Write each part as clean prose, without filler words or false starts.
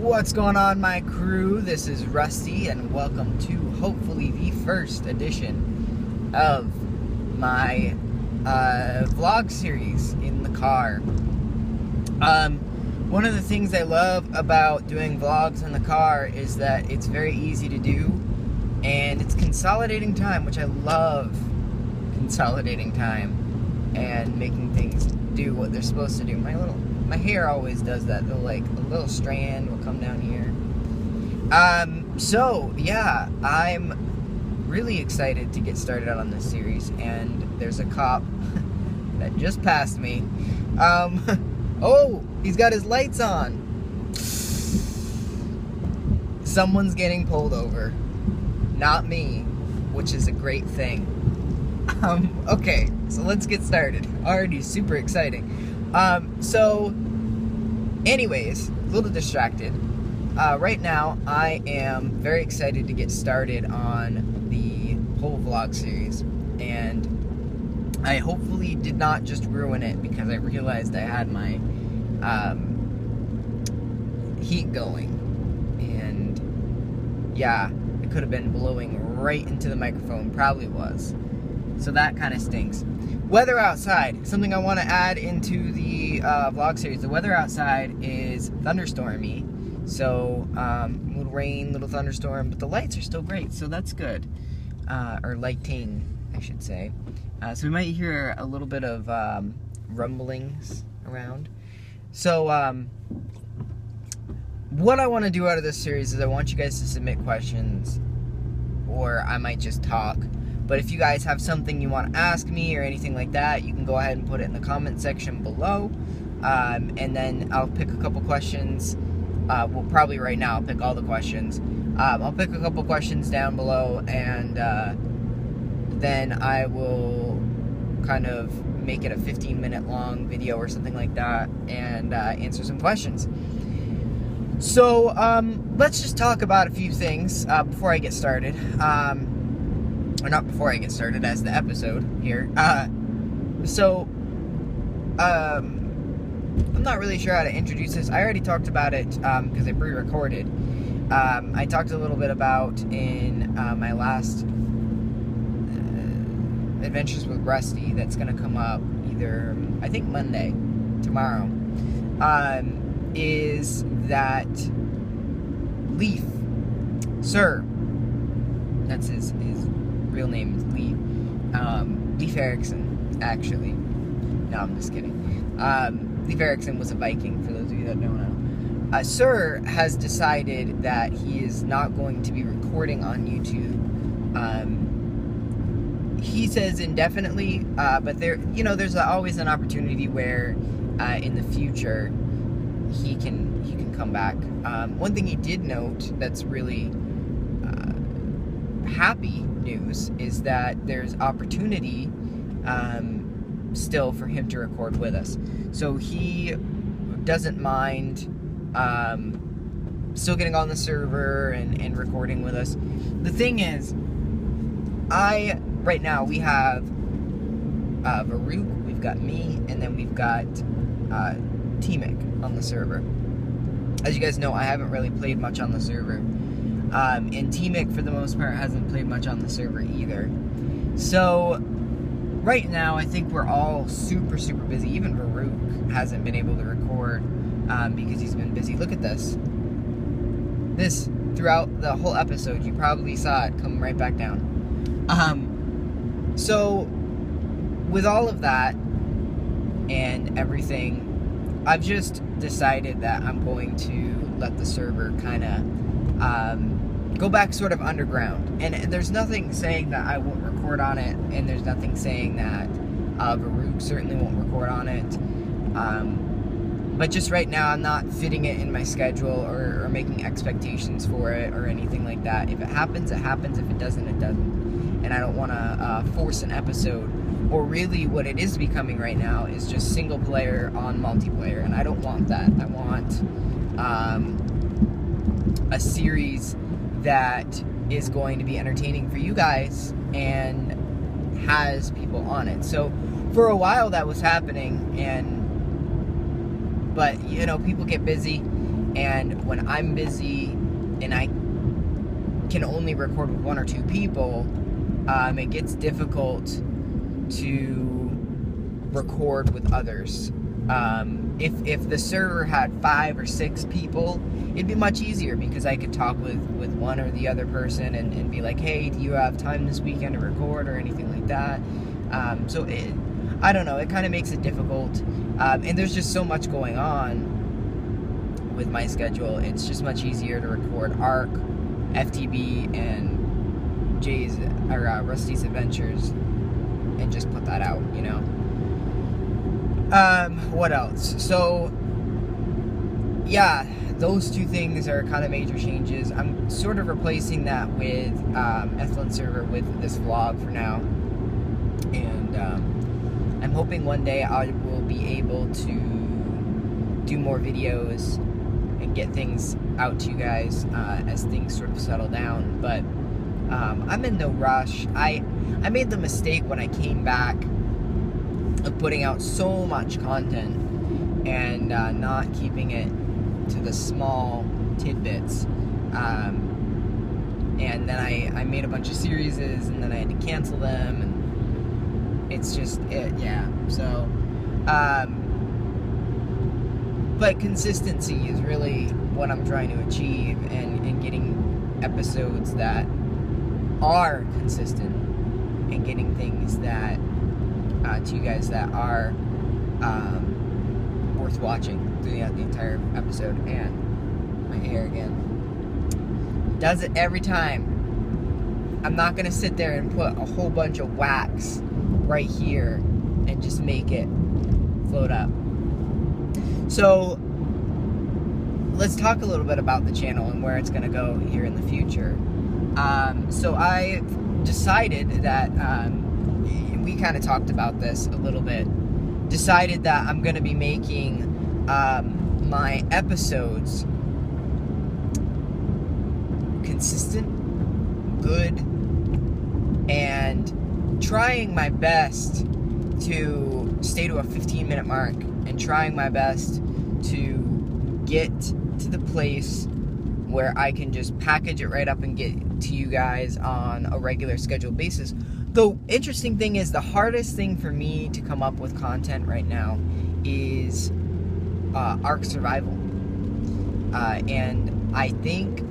What's going on, my crew? This is Rusty, and welcome to hopefully the first edition of my vlog series in the car. One of the things I love about doing vlogs in the car is that it's very easy to do, and it's consolidating time, which I love. Consolidating time and making things do what they're supposed to do. My hair always does that. A little strand will come down here. So yeah, I'm really excited to get started on this series, and there's a cop that just passed me. Oh, he's got his lights on. Someone's getting pulled over. Not me, which is a great thing. Okay, so let's get started. Already super exciting. So, anyways, a little distracted. Right now, I am very excited to get started on the whole vlog series, and I hopefully did not just ruin it because I realized I had my heat going, and yeah, it could have been blowing right into the microphone, probably was. So that kind of stinks. Weather outside, something I want to add into the vlog series. The weather outside is thunderstormy, so little rain, little thunderstorm, but the lights are still great, so that's good. Or lighting, I should say. So we might hear a little bit of rumblings around. So what I want to do out of this series is I want you guys to submit questions, or I might just talk. But if you guys have something you want to ask me or anything like that, you can go ahead and put it in the comment section below. And then I'll pick a couple questions. Well, probably right now I'll pick all the questions. I'll pick a couple questions down below, and then I will kind of make it a 15-minute long video or something like that, and answer some questions. So let's just talk about a few things before I get started. Or not before I get started, as the episode here. I'm not really sure how to introduce this. I already talked about it because I pre-recorded. I talked a little bit about in my last Adventures with Rusty that's going to come up either, I think, Monday, tomorrow, is that Leaf, Sir, that's his real name is Leif Erikson, actually. No, I'm just kidding. Leif Erikson was a Viking, for those of you that don't know. Sir has decided that he is not going to be recording on YouTube. He says indefinitely, but there's always an opportunity where in the future he can come back. One thing he did note that's really happy news is that there's opportunity still for him to record with us. So he doesn't mind still getting on the server and recording with us. The thing is, right now we have Varuk, we've got me, and then we've got T-Mic on the server. As you guys know, I haven't really played much on the server. And T-Mic, for the most part, hasn't played much on the server either. So, right now, I think we're all super, super busy. Even Varuk hasn't been able to record because he's been busy. Look at this. This, throughout the whole episode, you probably saw it come right back down. So, with all of that and everything, I've just decided that I'm going to let the server kind of go back sort of underground. And there's nothing saying that I won't record on it, and there's nothing saying that Varuk certainly won't record on it. But just right now, I'm not fitting it in my schedule or making expectations for it or anything like that. If it happens, it happens. If it doesn't, it doesn't. And I don't want to force an episode. Or really what it is becoming right now is just single player on multiplayer, and I don't want that. I want a series that is going to be entertaining for you guys and has people on it. So for a while that was happening, but you know, people get busy, And when I'm busy and I can only record with 1 or 2 people, it gets difficult to record with others. If the server had 5 or 6 people, it'd be much easier because I could talk with one or the other person and be like, hey, do you have time this weekend to record or anything like that? I don't know, it kind of makes it difficult. And there's just so much going on with my schedule. It's just much easier to record ARK, FTB, and Rusty's Adventures and just put that out, you know? What else? So, yeah, those 2 things are kind of major changes. I'm sort of replacing that with Ethlin server with this vlog for now. And I'm hoping one day I will be able to do more videos and get things out to you guys as things sort of settle down. But I'm in no rush. I made the mistake when I came back of putting out so much content and not keeping it to the small tidbits. And then I made a bunch of series and then I had to cancel them, and it's just yeah. So but consistency is really what I'm trying to achieve, and getting episodes that are consistent and getting things that to you guys that are worth watching throughout the entire episode. And my hair again does it every time. I'm not gonna sit there and put a whole bunch of wax right here and just make it float up. So let's talk a little bit about the channel and where it's gonna go here in the future. So I decided that we kind of talked about this a little bit. Decided that I'm going to be making my episodes consistent, good, and trying my best to stay to a 15-minute mark, and trying my best to get to the place where I can just package it right up and get to you guys on a regular scheduled basis. The interesting thing is, the hardest thing for me to come up with content right now is ARK Survival. And I think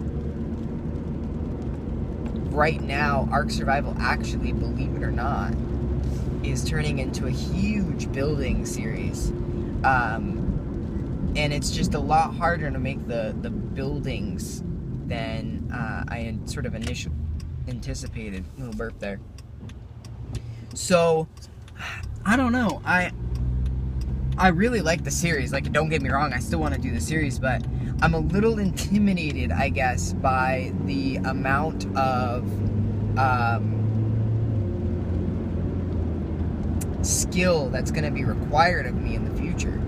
right now, ARK Survival actually, believe it or not, is turning into a huge building series. And it's just a lot harder to make the buildings than I had sort of initially anticipated. A little burp there. So, I don't know. I really like the series. Like, don't get me wrong, I still want to do the series, but I'm a little intimidated, I guess, by the amount of skill that's going to be required of me in the future.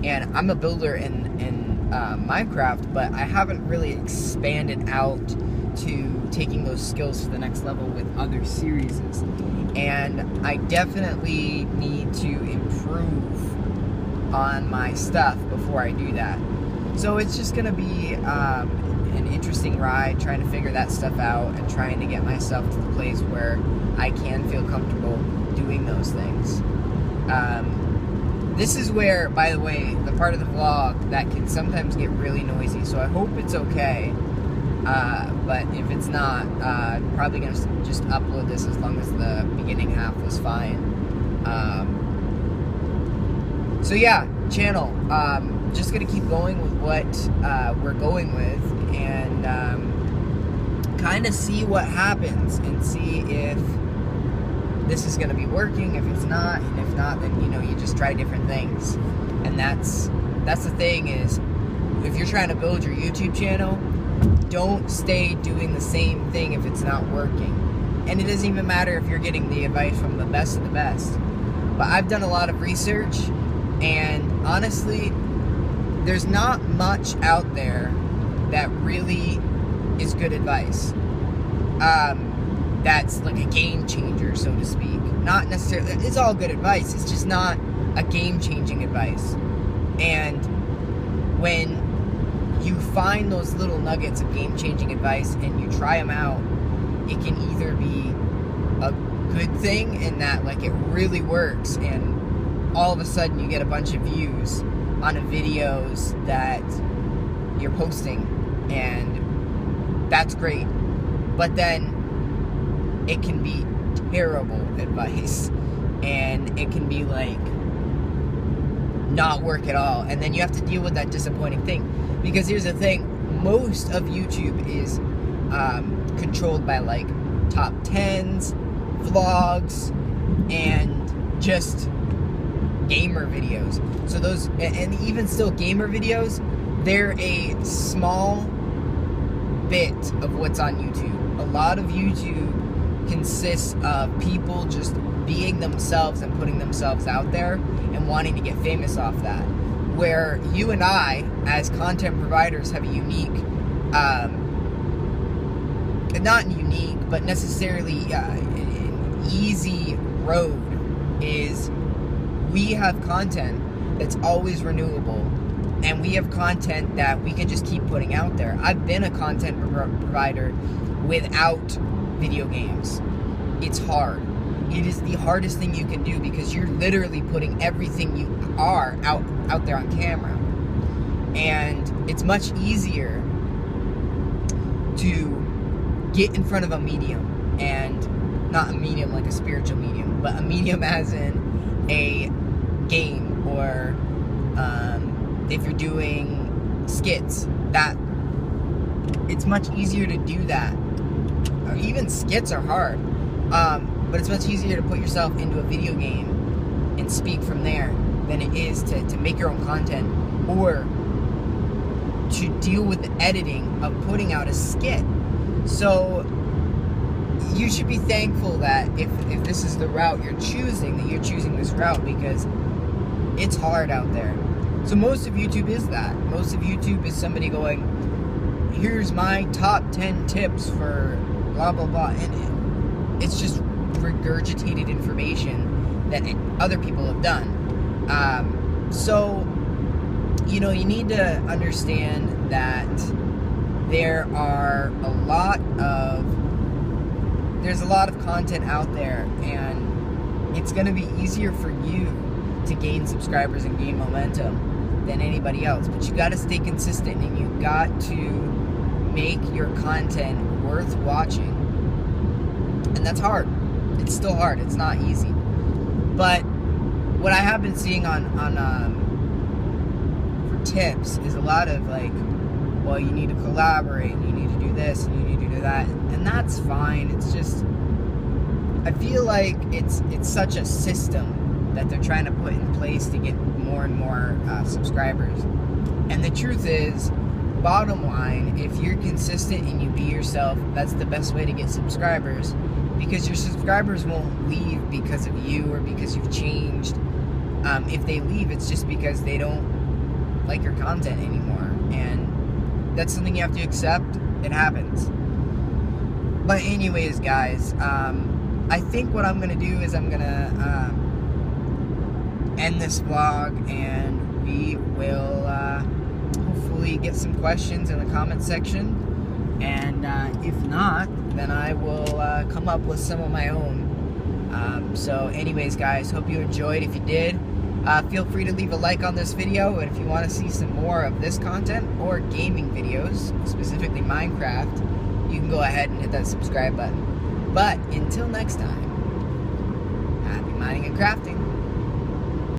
And I'm a builder in Minecraft, but I haven't really expanded out to taking those skills to the next level with other series. And I definitely need to improve on my stuff before I do that. So it's just going to be an interesting ride, trying to figure that stuff out and trying to get myself to the place where I can feel comfortable doing those things. This is where, by the way, the part of the vlog that can sometimes get really noisy, so I hope it's okay. But if it's not, I'm probably going to just upload this as long as the beginning half was fine. So yeah, channel. Just going to keep going with what we're going with, and kind of see what happens and see if this is going to be working, if it's not, and if not, then, you know, you just try different things. And that's the thing, is if you're trying to build your YouTube channel, don't stay doing the same thing if it's not working. And it doesn't even matter if you're getting the advice from the best of the best. But I've done a lot of research, and honestly, there's not much out there that really is good advice. That's like a game changer, so to speak. Not necessarily, it's all good advice, it's just not a game changing advice. And when you find those little nuggets of game-changing advice and you try them out, it can either be a good thing in that, like, it really works and all of a sudden you get a bunch of views on the videos that you're posting, and that's great. But then it can be terrible advice, and it can be like not work at all, and then you have to deal with that disappointing thing. Because here's the thing, most of YouTube is controlled by like top 10s, vlogs, and just gamer videos. So those, and even still gamer videos, they're a small bit of what's on YouTube. A lot of YouTube consists of people just being themselves and putting themselves out there and wanting to get famous off that. Where you and I, as content providers, have a unique, not unique, but necessarily an easy road, is we have content that's always renewable, and we have content that we can just keep putting out there. I've been a content provider without video games. It's hard. It is the hardest thing you can do because you're literally putting everything you are out there on camera. And it's much easier to get in front of a medium, and not a medium like a spiritual medium, but a medium as in a game, or if you're doing skits, that it's much easier to do that. Or even skits are hard, but it's much easier to put yourself into a video game and speak from there than it is to make your own content, or to deal with the editing of putting out a skit. So you should be thankful that if this is the route you're choosing, that you're choosing this route, because it's hard out there. So most of YouTube is that. Most of YouTube is somebody going, here's my top 10 tips for blah blah blah, and it's just regurgitated information that other people have done. So you know, you need to understand that there's a lot of content out there, and it's going to be easier for you to gain subscribers and gain momentum than anybody else. But you got to stay consistent, and you got to make your content worth watching. And that's hard. It's still hard. It's not easy. But what I have been seeing on for tips is a lot of like, well, you need to collaborate, you need to do this, and you need to do that, and that's fine. It's just, I feel like it's such a system that they're trying to put in place to get more and more subscribers. And the truth is, bottom line, if you're consistent and you be yourself, that's the best way to get subscribers, because your subscribers won't leave because of you or because you've changed. If they leave, it's just because they don't like your content anymore, and that's something you have to accept. It happens. But anyways, guys, I think what I'm gonna do is I'm gonna end this vlog, and we will hopefully get some questions in the comment section, and if not, then I will come up with some of my own. So anyways, guys, hope you enjoyed. If you did, feel free to leave a like on this video, and if you want to see some more of this content or gaming videos, specifically Minecraft, you can go ahead and hit that subscribe button. But until next time, happy mining and crafting.